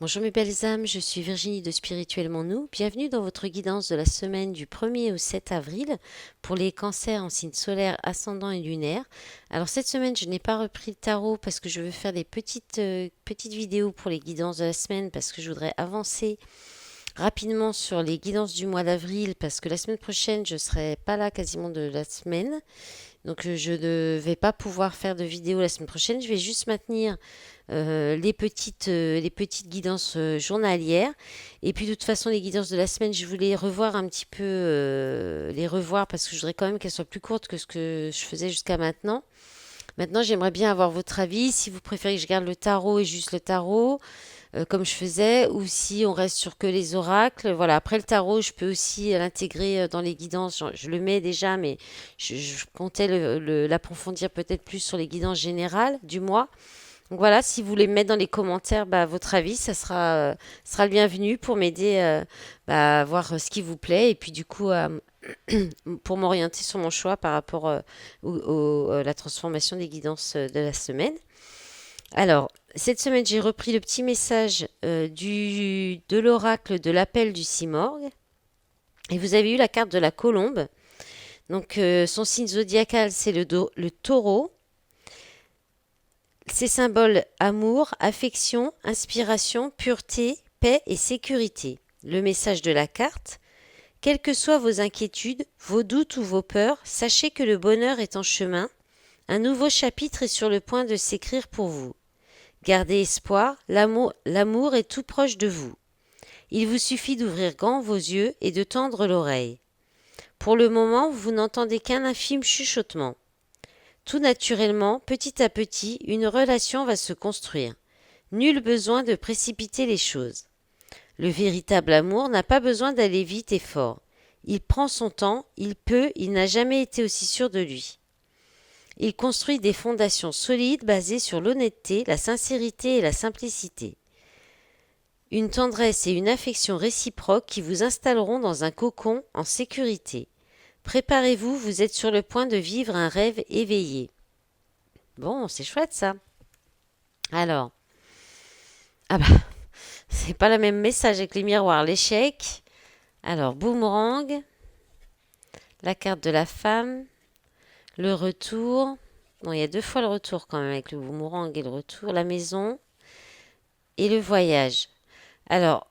Bonjour mes belles âmes, je suis Virginie de Spirituellement Nous. Bienvenue dans votre guidance de la semaine du 1er au 7 avril pour les cancers en signe solaire, ascendant et lunaire. Alors cette semaine, je n'ai pas repris le tarot parce que je veux faire des petites vidéos pour les guidances de la semaine parce que je voudrais avancer rapidement sur les guidances du mois d'avril parce que la semaine prochaine, je ne serai pas là quasiment de la semaine. Donc je ne vais pas pouvoir faire de vidéo la semaine prochaine. Je vais juste maintenir les petites guidances journalières. Et puis de toute façon, les guidances de la semaine, je voulais revoir un petit peu, les revoir parce que je voudrais quand même qu'elles soient plus courtes que ce que je faisais jusqu'à maintenant. Maintenant, j'aimerais bien avoir votre avis, si vous préférez que je garde le tarot et juste le tarot, comme je faisais, ou si on reste sur que les oracles. Voilà, après le tarot, je peux aussi l'intégrer dans les guidances. Je le mets déjà, mais je comptais l'approfondir peut-être plus sur les guidances générales du mois. Donc voilà, si vous voulez me mettre dans les commentaires votre avis, ça sera le bienvenu pour m'aider à voir ce qui vous plaît et puis du coup pour m'orienter sur mon choix par rapport la transformation des guidances de la semaine. Alors, cette semaine, j'ai repris le petit message de l'oracle de l'appel du Simorgue et vous avez eu la carte de la colombe. Donc, son signe zodiacal, c'est le taureau. Ses symboles amour, affection, inspiration, pureté, paix et sécurité. Le message de la carte: quelles que soient vos inquiétudes, vos doutes ou vos peurs, sachez que le bonheur est en chemin. Un nouveau chapitre est sur le point de s'écrire pour vous. Gardez espoir, l'amour est tout proche de vous. Il vous suffit d'ouvrir grand vos yeux et de tendre l'oreille. Pour le moment, vous n'entendez qu'un infime chuchotement. Tout naturellement, petit à petit, une relation va se construire. Nul besoin de précipiter les choses. Le véritable amour n'a pas besoin d'aller vite et fort. Il prend son temps, il n'a jamais été aussi sûr de lui. Il construit des fondations solides basées sur l'honnêteté, la sincérité et la simplicité. Une tendresse et une affection réciproques qui vous installeront dans un cocon en sécurité. Préparez-vous, vous êtes sur le point de vivre un rêve éveillé. Bon, c'est chouette ça. Alors, ah bah, c'est pas le même message avec les miroirs. L'échec. Alors, boomerang, la carte de la femme, le retour. Bon, il y a deux fois le retour quand même avec le boomerang et le retour. La maison et le voyage. Alors,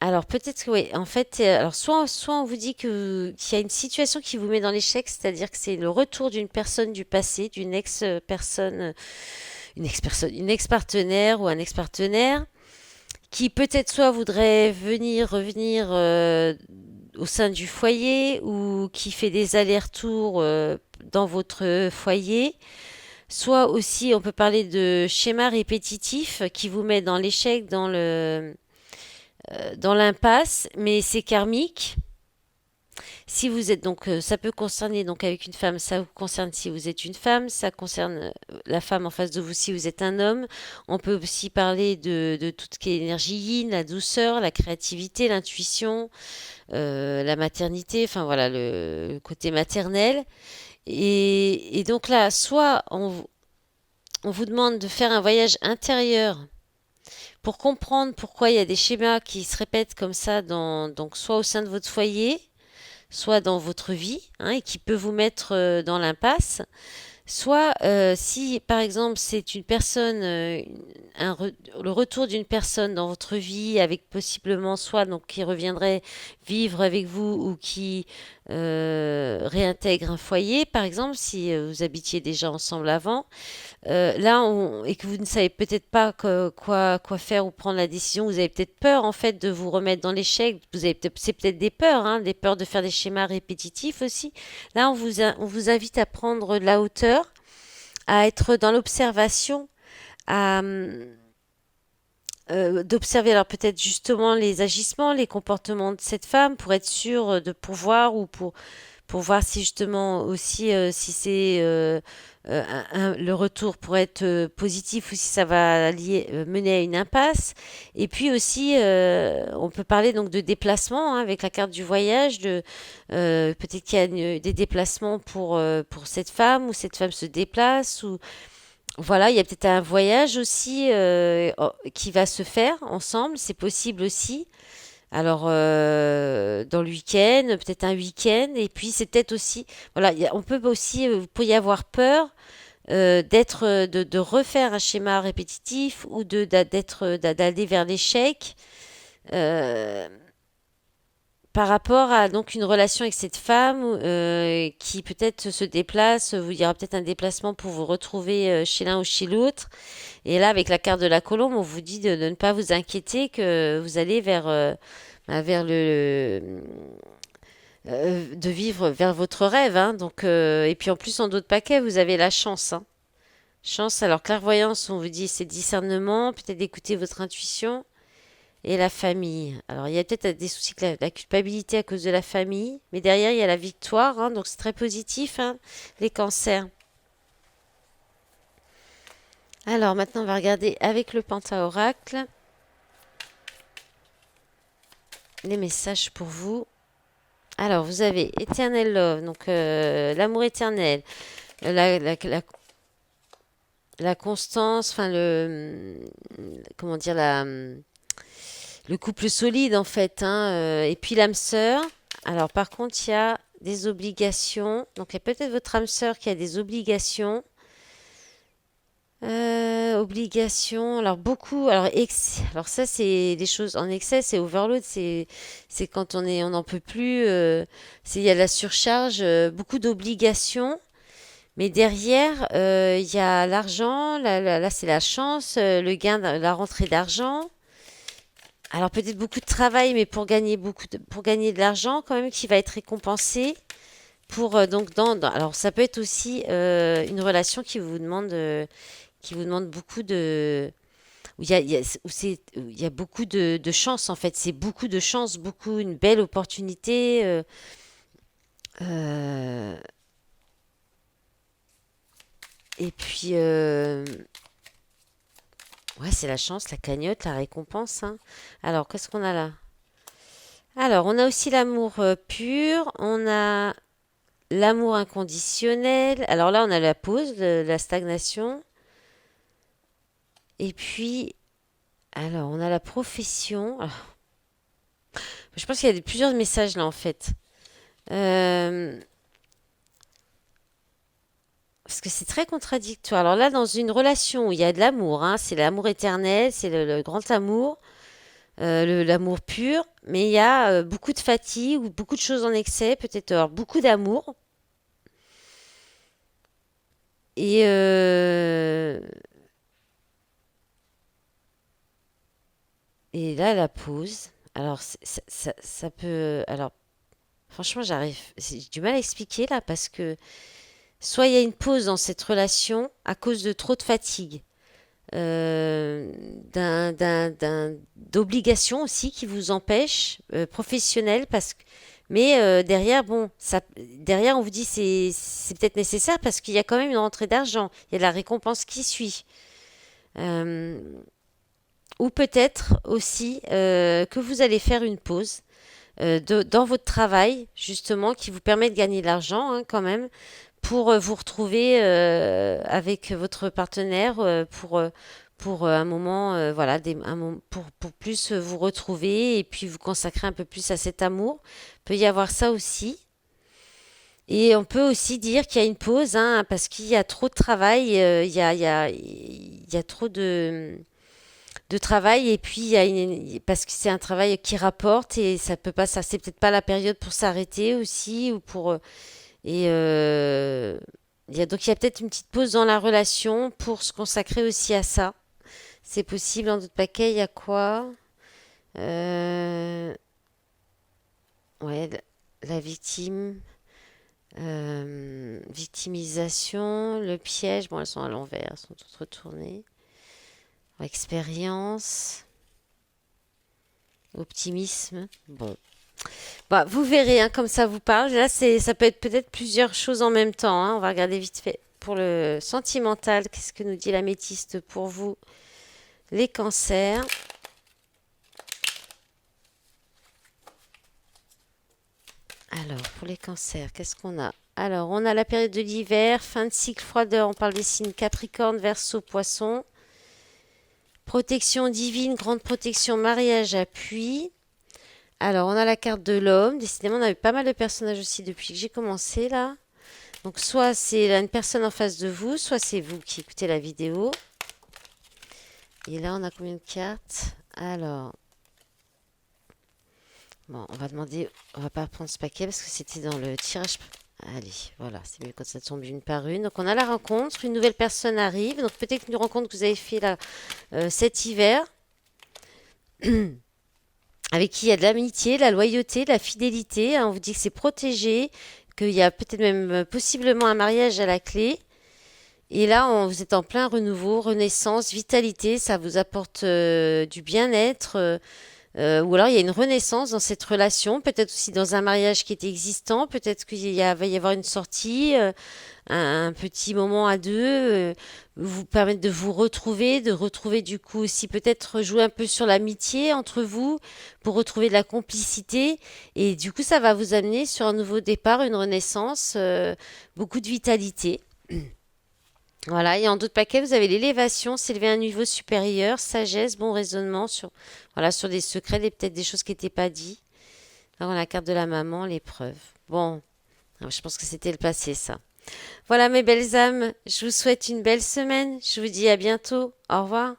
alors peut-être que oui. En fait, alors soit on vous dit qu'il y a une situation qui vous met dans l'échec, c'est-à-dire que c'est le retour d'une personne du passé, d'une ex-personne, une ex-partenaire ou un ex-partenaire qui peut-être soit voudrait revenir au sein du foyer ou qui fait des allers-retours dans votre foyer. Soit aussi, on peut parler de schéma répétitif qui vous met dans l'échec, dans l'impasse, mais c'est karmique. Si vous êtes donc, ça peut concerner donc avec une femme, ça vous concerne si vous êtes une femme, ça concerne la femme en face de vous si vous êtes un homme. On peut aussi parler de tout ce qui est énergie yin, la douceur, la créativité, l'intuition, la maternité, enfin voilà le côté maternel. Et donc là, soit on vous demande de faire un voyage intérieur pour comprendre pourquoi il y a des schémas qui se répètent comme ça donc soit au sein de votre foyer, soit dans votre vie, hein, et qui peut vous mettre dans l'impasse, soit si par exemple c'est une personne, le retour d'une personne dans votre vie avec possiblement soit donc qui reviendrait vivre avec vous ou qui réintègre un foyer, par exemple si vous habitiez déjà ensemble avant, et que vous ne savez peut-être pas quoi faire ou prendre la décision, vous avez peut-être peur en fait de vous remettre dans l'échec. C'est peut-être des peurs, hein, des peurs de faire des schémas répétitifs aussi. Là, on vous invite à prendre de la hauteur, à être dans l'observation, à d'observer alors peut-être justement les agissements, les comportements de cette femme pour être sûr de pouvoir ou pour voir si justement aussi si c'est le retour pourrait être positif ou si ça va mener à une impasse. Et puis aussi, on peut parler donc de déplacement, hein, avec la carte du voyage, peut-être qu'il y a des déplacements pour cette femme ou cette femme se déplace ou Voilà, il y a peut-être un voyage aussi qui va se faire ensemble, c'est possible aussi. Alors, dans le week-end, peut-être un week-end, et puis c'est peut-être aussi, voilà, on peut aussi, vous pourriez avoir peur de refaire un schéma répétitif ou d'aller vers l'échec. Euh, Par rapport à donc une relation avec cette femme qui peut-être se déplace, il y aura peut-être un déplacement pour vous retrouver chez l'un ou chez l'autre. Et là, avec la carte de la colombe, on vous dit de ne pas vous inquiéter, que vous allez vers de vivre vers votre rêve. Hein. Donc, et puis en plus, en d'autres paquets, vous avez la chance. Hein. Chance, alors clairvoyance, on vous dit c'est discernement, peut-être d'écouter votre intuition. Et la famille. Alors, il y a peut-être des soucis avec la culpabilité à cause de la famille, mais derrière, il y a la victoire, hein, donc c'est très positif, hein, les cancers. Alors, maintenant, on va regarder avec le Pentaoracle les messages pour vous. Alors, vous avez Eternal Love, donc l'amour éternel, la constance, enfin, comment dire, le couple solide, en fait, hein, et puis l'âme sœur. Alors, par contre, il y a des obligations. Donc, il y a peut-être votre âme sœur qui a des obligations. Obligations. Alors, beaucoup. Alors ça, c'est des choses en excès. C'est overload. C'est quand on n'en peut plus. Il y a la surcharge. Beaucoup d'obligations. Mais derrière, il y a l'argent. Là, c'est la chance. Le gain, la rentrée d'argent. Alors peut-être beaucoup de travail, mais pour gagner de l'argent quand même qui va être récompensé. Alors ça peut être aussi une relation qui vous demande beaucoup de où il y a beaucoup de chance en fait. C'est beaucoup de chance, beaucoup une belle opportunité. Euh, et puis ouais, c'est la chance, la cagnotte, la récompense. Hein. Alors qu'est-ce qu'on a là? Alors on a aussi l'amour pur, on a l'amour inconditionnel. Alors là, on a la pause, la stagnation. Et puis, alors, on a la profession. Alors, je pense qu'il y a plusieurs messages là, en fait. Euh, Parce que c'est très contradictoire. Alors là, dans une relation où il y a de l'amour, hein, c'est l'amour éternel, c'est le grand amour, l'amour pur, mais il y a beaucoup de fatigue ou beaucoup de choses en excès, peut-être alors, beaucoup d'amour. Et, et là, la pause. Alors, ça peut. Alors, franchement, j'ai du mal à expliquer là parce que soit il y a une pause dans cette relation à cause de trop de fatigue, euh, d'obligations aussi qui vous empêchent, professionnelles, mais derrière, bon, derrière, on vous dit c'est peut-être nécessaire parce qu'il y a quand même une rentrée d'argent, il y a de la récompense qui suit. Euh, ou peut-être aussi que vous allez faire une pause dans votre travail, justement, qui vous permet de gagner de l'argent hein, quand même, pour vous retrouver avec votre partenaire pour un moment, voilà, pour plus vous retrouver et puis vous consacrer un peu plus à cet amour. Il peut y avoir ça aussi. Et on peut aussi dire qu'il y a une pause, hein, parce qu'il y a trop de travail, il y a trop de travail et puis parce que c'est un travail qui rapporte et ça peut pas, ça c'est peut-être pas la période pour s'arrêter aussi ou pour et donc il y a peut-être une petite pause dans la relation pour se consacrer aussi à ça. C'est possible. En d'autres paquets, il y a quoi? Euh, ouais, la victime, victimisation, le piège. Bon, elles sont à l'envers, elles sont toutes retournées. Expérience, optimisme. Bon, bah, vous verrez, hein, comme ça vous parle. Là, ça peut être peut-être plusieurs choses en même temps. Hein. On va regarder vite fait pour le sentimental. Qu'est-ce que nous dit l'améthyste pour vous? Les cancers. Alors, pour les cancers, qu'est-ce qu'on a? Alors, on a la période de l'hiver, fin de cycle froideur, on parle des signes Capricorne, Verseau, Poisson. Protection divine, grande protection, mariage, appui. Alors, on a la carte de l'homme. Décidément, on a eu pas mal de personnages aussi depuis que j'ai commencé là. Donc, soit c'est une personne en face de vous, soit c'est vous qui écoutez la vidéo. Et là, on a combien de cartes? Alors, bon, on va pas prendre ce paquet parce que c'était dans le tirage. Allez, voilà, c'est mieux quand ça tombe une par une. Donc, on a la rencontre, une nouvelle personne arrive. Donc, peut-être une rencontre que vous avez fait là cet hiver, avec qui il y a de l'amitié, de la loyauté, de la fidélité. Hein. On vous dit que c'est protégé, qu'il y a peut-être même possiblement un mariage à la clé. Et là, vous êtes en plein renouveau, renaissance, vitalité. Ça vous apporte du bien-être. Ou alors il y a une renaissance dans cette relation, peut-être aussi dans un mariage qui était existant, peut-être va y avoir une sortie, un petit moment à deux, vous permettre de vous retrouver, de retrouver du coup aussi peut-être jouer un peu sur l'amitié entre vous pour retrouver de la complicité et du coup ça va vous amener sur un nouveau départ, une renaissance, beaucoup de vitalité. Voilà, et en d'autres paquets, vous avez l'élévation, s'élever à un niveau supérieur, sagesse, bon raisonnement sur, voilà, sur des secrets, peut-être des choses qui n'étaient pas dites. Là, on a la carte de la maman, l'épreuve. Bon, je pense que c'était le passé, ça. Voilà, mes belles âmes, je vous souhaite une belle semaine. Je vous dis à bientôt. Au revoir.